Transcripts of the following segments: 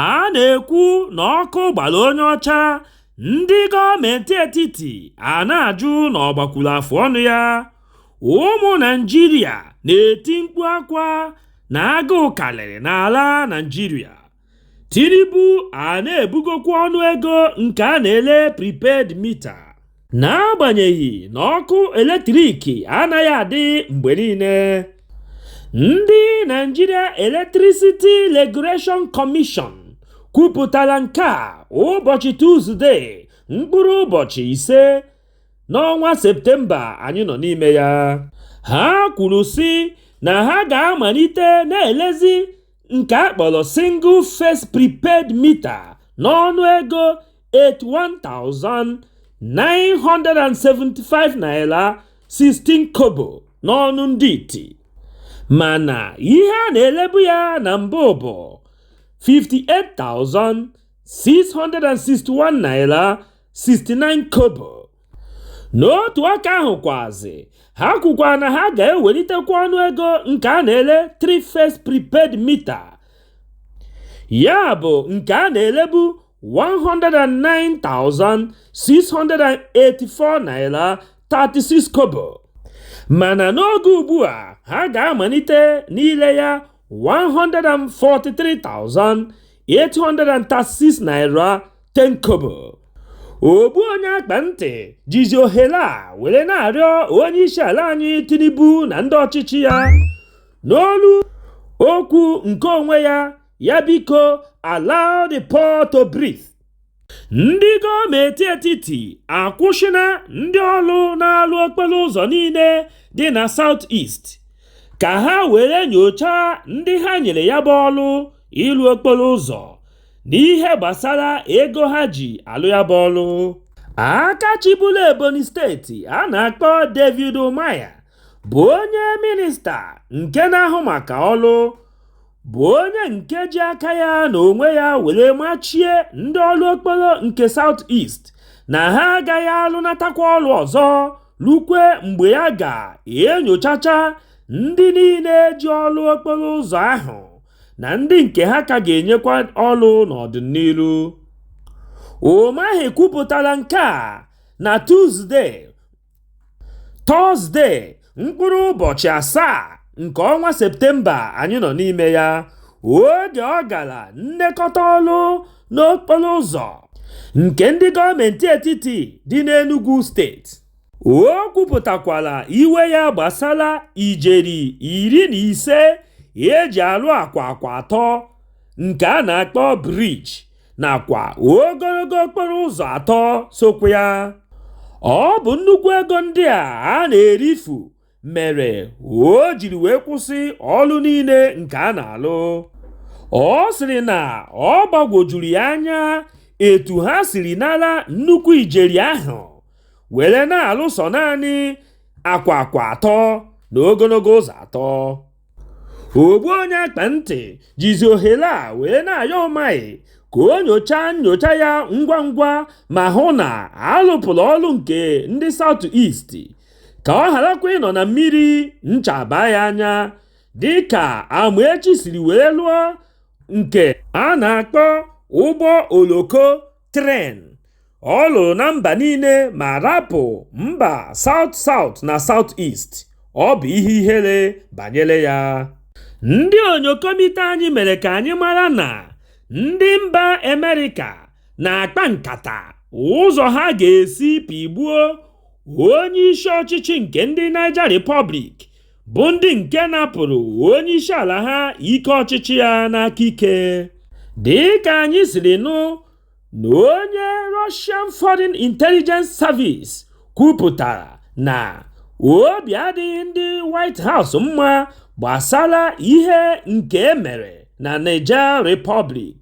a na-ekwu na ọkụ gbara onye ọcha, ndị gọọmenti etiti a na-ajụ na ọ gbakwuru afụ ọnụ ya. Ụmụ Naịjirịa na-eti mkpu akwa na agụụ karịrị n'ala Naịjirịa. Tinubu a na-ebugokwa ọnụ ego nke a na-ele prepaid mita. N'agbanyeghị na ọkụ eletrik anaghị adị mgbe niile, ndị Nigeria Electricity Regulation Commission kwupụtara nke a ụbọchị Tuzdee, mkpụrụ ụbọchị 5 n'ọnwa Septemba anyị nọ n'ime ya. Ha kwuru sị na ha ga-amalite na-elezi nke a kpọrọ single face prepaid meter n'ọnụ ego 81,975 naira 16 kobo n'ọnụ ndị iti, mana ihe a na-elebu ya na mbụ bụ 58,661 naira 69 kobo. N'otu aka ahụ kwazi, ha kwukwa na ha ga-ewelitekwa ọnụego nke a na-ele 3-face prepaid meter, ya bụ nke a na-elebu 109,684 naira 36 kobo, mana n'oge ugbu a ha ga-amalite n'ile ya 143,836 naira 10 kobo. Ogbu onye akpa ntị jizi ohere a were na-arịọ onye isi ala anyị Tinubu na ndị ọchịchị ya n'olu okwu nke onwe ya biko allow the poor to breathe. Ndị gọọmenti etiti akwụsịna ndị ọrụ na-alụ okporo ụzọ niile dị na South East ka ha were nyochaa ndị ha nyere ya bụ ọrụ ịlụ okporo ụzọ n'ihe gbasara ego ha ji alụ ya bụ ọrụ. Aka chịbụla Ebonyi steeti a na-akpọ David Umahi bụ onye minista nke na-ahụ maka ọrụ, bụ onye nke ji aka ya na onwe ya were machie ndị ọrụ okporo nke South East na ha agaghị alụnatakwa ọrụ ọzọ rukwe mgbe ya ga-enyochacha ndị niile ji ọrụ okporo ụzọ ahụ na ndị nke ha ka ga-enyekwa ọrụ n'ọdịnihu. Umahi kwupụtara nke a na Tọzdee, mkpụrụ ụbọchị 7 nke ọnwa Septemba anyị nọ n'ime ya, oge ọ gara nlekọta ọrụ n'okporo ụzọ nke ndị gọọmenti etiti dị n'Enugu steeti. O kwupụtakwara iwe ya gbasara ijeri 15 eji alụ akwa 3 nke a na-akpọ briji nakwa ogologo okporo ụzọ 3 sokwa ya. Ọ bụ nnukwu ego ndị a na-erifu mere o jiri wee kwụsị ọrụ niile nke a na-alụ. Ọ sịrị na ọ gbagwojuru ya anya etu ha siri nara nnukwu ijeri ahụ were na-alụso naanị akwa 3 na ogologo ụzọ 3. Ogbu onye akpa ntị jizi ohere a wee na-ayọ Umahi ka o nyocha ya ngwa ngwa ma hụ na alụpụrụ ọrụ nke ndị South East ka ọ gharakwa ịnọ na mmiri nchaba ya anya dịka Amaechi siri wee lụọ nke a na-akpọ ụgbọ oloko tren. Ọ lụrụ na mba niile ma rapụ mba South na South East. Ọ bụ ihe ihere banyere ya. Ndị onyokomite anyị mere ka anyị mara na ndị mba Amerịka na-akpa nkata ụzọ ha ga-esi pigbuo onye isi ọchịchị nke ndị Niger Republic, bụ ndị nke napụrụ onye isi ala ha ike ọchịchị ya n'aka ike. Dịka anyị siri nụ na onye Russian Foreign Intelligence Service kwupụtara na obi adịghị ndị White House mma gbasara ihe nke emere na Niger Republic,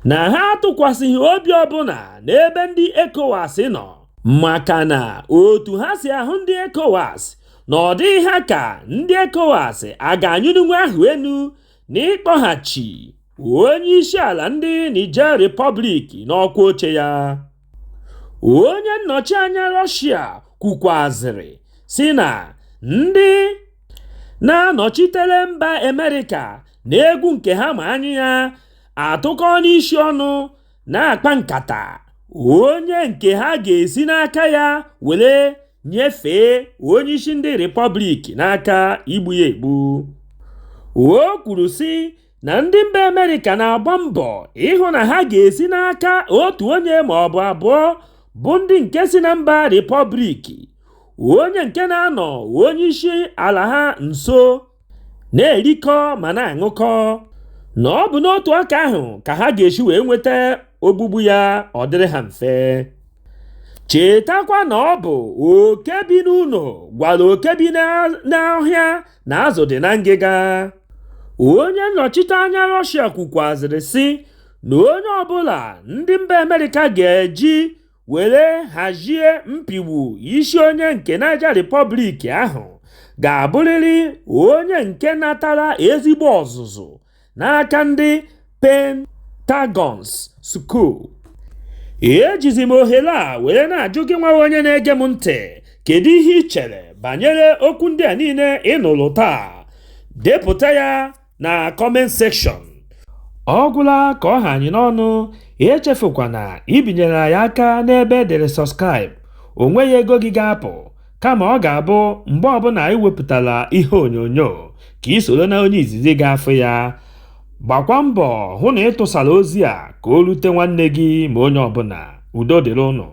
na ha atụkwasịghị obi ọbụla n'ebe ndị ECOWAS nọ, maka na otu ha si ahụ ndị ECOWAS na ọ dịghị ha ka ndị ECOWAS a ga-anyụnwu ahụ enu n'ịkpọghachi onye isi ala ndị Niger Republic n'ọkwa oche ya. Onye nnọchi anya Russia kwukwazịrị si na ndị na-anọchitere mba Amerịka na egwu nke ha ma anya ya atụkọ n'isi ọnụ na-akpa nkata onye nke ha ga-esi n'aka ya were nyefee onye isi ndị Repọblik n'aka igbu ya egbu. O kwuru sị na ndị mba Amerịka na-agba mbọ ịhụ na ha ga-esi n'aka otu onye ma ọ bụ abụọ bụ ndị nke si na mba Repọblik, onye nke na-anọ onye isi ala ha nso, na-erikọ ma na-aṅụkọ, na ọ bụ n'otu aka ahụ ka ha ga-esi wee nweta ogbugbu ya ọ dịrị ha mfe. Chetakwa na ọ bụ oke bi n'ụlọ gwara oke bi n'ọhịa na azụ dị na ngịga. Onye nnọchite anya Rọshia kwukwazịrị sị na onye ọbụla ndị mba Amerịka ga-eji were hazie mpigbu isi onye nke Niger Republic ahụ ga-abụrịrị onye nke natara ezigbo ọzụzụ n'aka ndị Pentagons School. Ejizi m ohere a were na-ajụ gị nwa onye na-ege m ntị, kedu ihe ị chere banyere okwu ndị a niile ị nụrụ taa? Depụta ya na comment section. Ọ gwụla ka ọ ha anyị n'ọnụ. Echefukwana ibinyere anyị aka n'ebe edere subscribe. O nweghị ego gị ga-apụ, kama ọ ga-abụ mgbe ọbụla anyị wepụtara ihe onyonyo ka ị soro na onye izizi ga-afụ ya. Gbakwa mbọ hụ na ị tụsara ozi a ka o rute nwanne gị ma onye ọbụla. Udo dịrị ụnụ.